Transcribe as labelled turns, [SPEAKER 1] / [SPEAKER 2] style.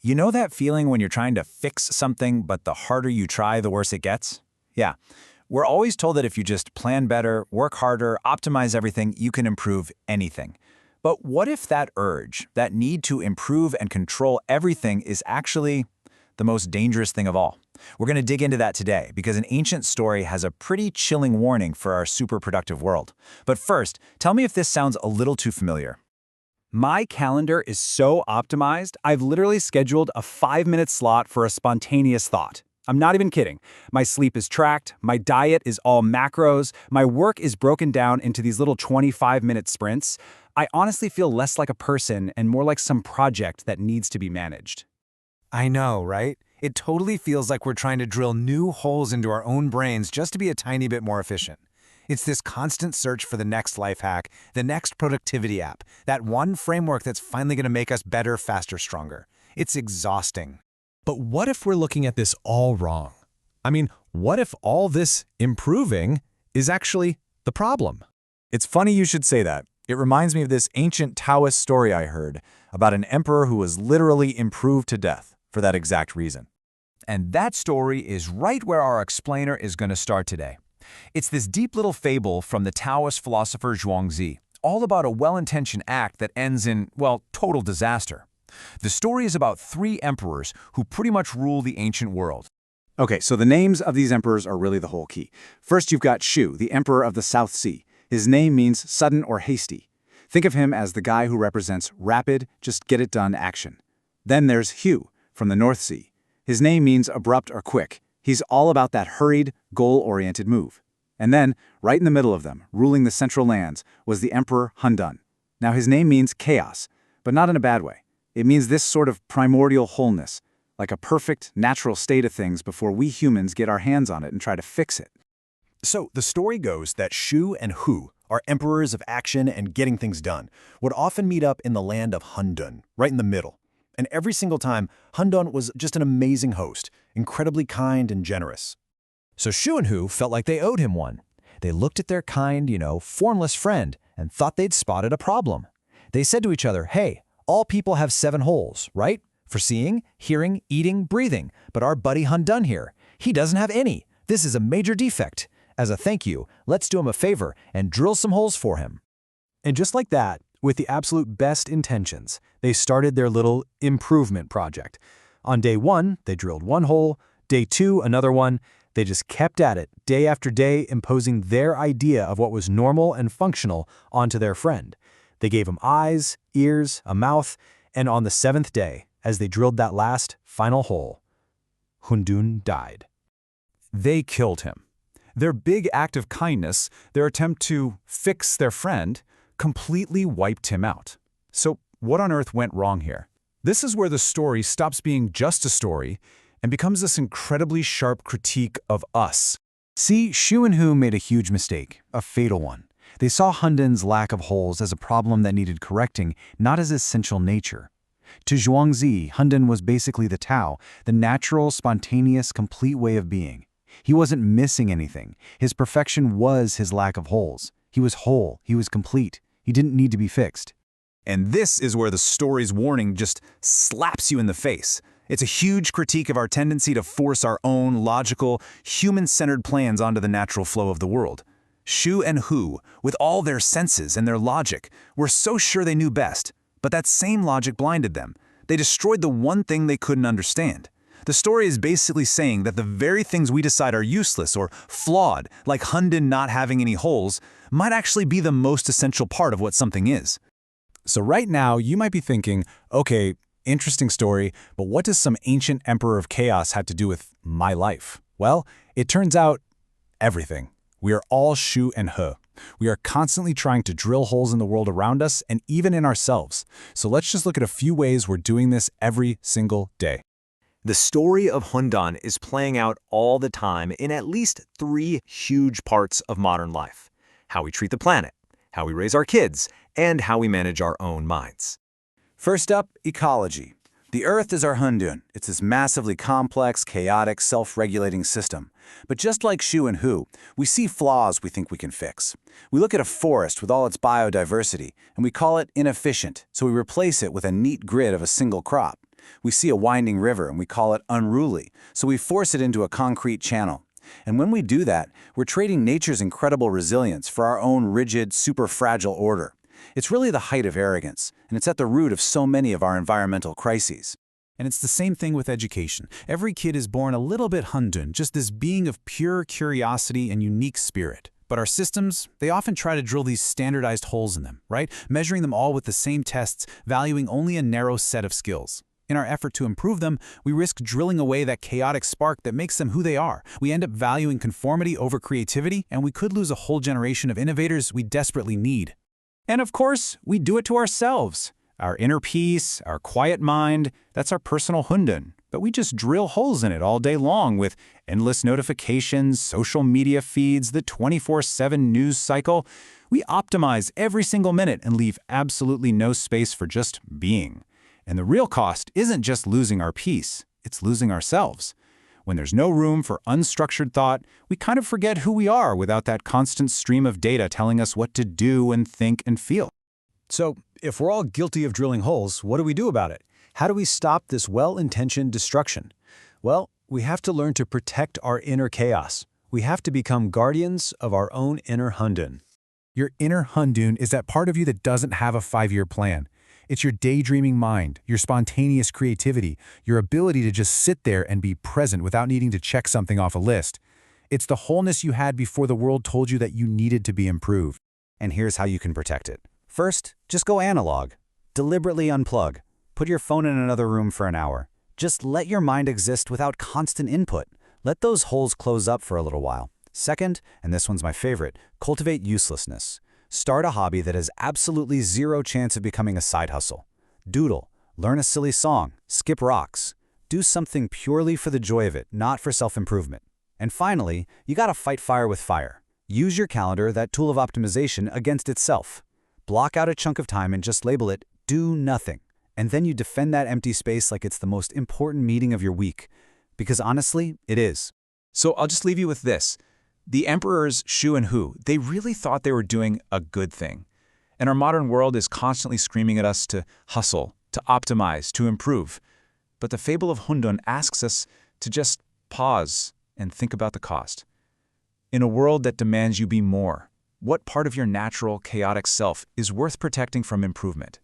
[SPEAKER 1] You know that feeling when you're trying to fix something, but the harder you try, the worse it gets? Yeah. We're always told that if you just plan better, work harder, optimize everything, you can improve anything. But what if that urge, that need to improve and control everything is actually the most dangerous thing of all? We're going to dig into that today because an ancient story has a pretty chilling warning for our super productive world. But first, tell me if this sounds a little too familiar. My calendar is so optimized, I've literally scheduled a 5-minute slot for a spontaneous thought. I'm not even kidding. My sleep is tracked, my diet is all macros, my work is broken down into these little 25-minute sprints. I honestly feel less like a person and more like some project that needs to be managed.
[SPEAKER 2] I know, right? It totally feels like we're trying to drill new holes into our own brains just to be a tiny bit more efficient. It's this constant search for the next life hack, the next productivity app, that one framework that's finally going to make us better, faster, stronger. It's exhausting.
[SPEAKER 3] But what if we're looking at this all wrong? I mean, what if all this improving is actually the problem?
[SPEAKER 1] It's funny you should say that. It reminds me of this ancient Taoist story I heard about an emperor who was literally improved to death for that exact reason.
[SPEAKER 4] And that story is right where our explainer is going to start today. It's this deep little fable from the Taoist philosopher Zhuangzi, all about a well-intentioned act that ends in, well, total disaster. The story is about 3 emperors who pretty much rule the ancient world.
[SPEAKER 1] Okay, so the names of these emperors are really the whole key. First, you've got Shu, the emperor of the South Sea. His name means sudden or hasty. Think of him as the guy who represents rapid, just get it done action. Then there's Hu, from the North Sea. His name means abrupt or quick. He's all about that hurried, goal-oriented move. And then, right in the middle of them, ruling the central lands, was the Emperor Hundun. Now his name means chaos, but not in a bad way. It means this sort of primordial wholeness, like a perfect, natural state of things before we humans get our hands on it and try to fix it.
[SPEAKER 5] So the story goes that Shu and Hu are emperors of action and getting things done, would often meet up in the land of Hundun, right in the middle. And every single time, Hundun was just an amazing host, incredibly kind and generous. So Shu and Hu felt like they owed him one. They looked at their kind, formless friend and thought they'd spotted a problem. They said to each other, hey, all people have 7 holes, right? For seeing, hearing, eating, breathing. But our buddy Hundun here, he doesn't have any. This is a major defect. As a thank you, let's do him a favor and drill some holes for him.
[SPEAKER 2] And just like that, with the absolute best intentions, they started their little improvement project. On day 1, they drilled 1 hole. Day 2, another one. They just kept at it, day after day, imposing their idea of what was normal and functional onto their friend. They gave him eyes, ears, a mouth, and on the 7th day, as they drilled that last, final hole, Hundun died.
[SPEAKER 1] They killed him. Their big act of kindness, their attempt to fix their friend, completely wiped him out. So what on earth went wrong here? This is where the story stops being just a story and becomes this incredibly sharp critique of us. See, Shu and Hu made a huge mistake, a fatal one. They saw Hundun's lack of holes as a problem that needed correcting, not as essential nature. To Zhuangzi, Hundun was basically the Tao, the natural, spontaneous, complete way of being. He wasn't missing anything. His perfection was his lack of holes. He was whole. He was complete. He didn't need to be fixed. And this is where the story's warning just slaps you in the face. It's a huge critique of our tendency to force our own logical, human-centered plans onto the natural flow of the world. Shu and Hu, with all their senses and their logic, were so sure they knew best, but that same logic blinded them. They destroyed the one thing they couldn't understand. The story is basically saying that the very things we decide are useless or flawed, like Hundun not having any holes, might actually be the most essential part of what something is. So right now, you might be thinking, okay, interesting story, but what does some ancient emperor of chaos have to do with my life? Well, it turns out everything. We are all Shu and He. We are constantly trying to drill holes in the world around us and even in ourselves. So let's just look at a few ways we're doing this every single day.
[SPEAKER 6] The story of Hundun is playing out all the time in at least 3 huge parts of modern life: how we treat the planet, how we raise our kids, and how we manage our own minds.
[SPEAKER 1] First up, ecology. The Earth is our Hundun. It's this massively complex, chaotic, self-regulating system. But just like Shu and Hu, we see flaws we think we can fix. We look at a forest with all its biodiversity, and we call it inefficient, so we replace it with a neat grid of a single crop.
[SPEAKER 5] We see a winding river and we call it unruly, so we force it into a concrete channel. And when we do that, we're trading nature's incredible resilience for our own rigid, super fragile order. It's really the height of arrogance, and it's at the root of so many of our environmental crises.
[SPEAKER 1] And it's the same thing with education. Every kid is born a little bit Hundun, just this being of pure curiosity and unique spirit. But our systems, they often try to drill these standardized holes in them, right? Measuring them all with the same tests, valuing only a narrow set of skills. In our effort to improve them, we risk drilling away that chaotic spark that makes them who they are. We end up valuing conformity over creativity, and we could lose a whole generation of innovators we desperately need.
[SPEAKER 5] And of course, we do it to ourselves. Our inner peace, our quiet mind, that's our personal Hundun. But we just drill holes in it all day long with endless notifications, social media feeds, the 24/7 news cycle. We optimize every single minute and leave absolutely no space for just being. And the real cost isn't just losing our peace, it's losing ourselves. When there's no room for unstructured thought, we kind of forget who we are without that constant stream of data telling us what to do and think and feel.
[SPEAKER 2] So, if we're all guilty of drilling holes, what do we do about it? How do we stop this well-intentioned destruction? Well, we have to learn to protect our inner chaos. We have to become guardians of our own inner Hundun.
[SPEAKER 3] Your inner Hundun is that part of you that doesn't have a 5-year plan. It's your daydreaming mind, your spontaneous creativity, your ability to just sit there and be present without needing to check something off a list. It's the wholeness you had before the world told you that you needed to be improved.
[SPEAKER 5] And here's how you can protect it. First, just go analog. Deliberately unplug. Put your phone in another room for an hour. Just let your mind exist without constant input. Let those holes close up for a little while. Second, and this one's my favorite, cultivate uselessness. Start a hobby that has absolutely zero chance of becoming a side hustle. Doodle, learn a silly song, skip rocks. Do something purely for the joy of it, not for self-improvement. And finally, you gotta fight fire with fire. Use your calendar, that tool of optimization, against itself. Block out a chunk of time and just label it, do nothing. And then you defend that empty space like it's the most important meeting of your week. Because honestly, it is.
[SPEAKER 4] So I'll just leave you with this. The emperors Shu and Hu, they really thought they were doing a good thing. And our modern world is constantly screaming at us to hustle, to optimize, to improve. But the fable of Hundun asks us to just pause and think about the cost. In a world that demands you be more, what part of your natural, chaotic self is worth protecting from improvement?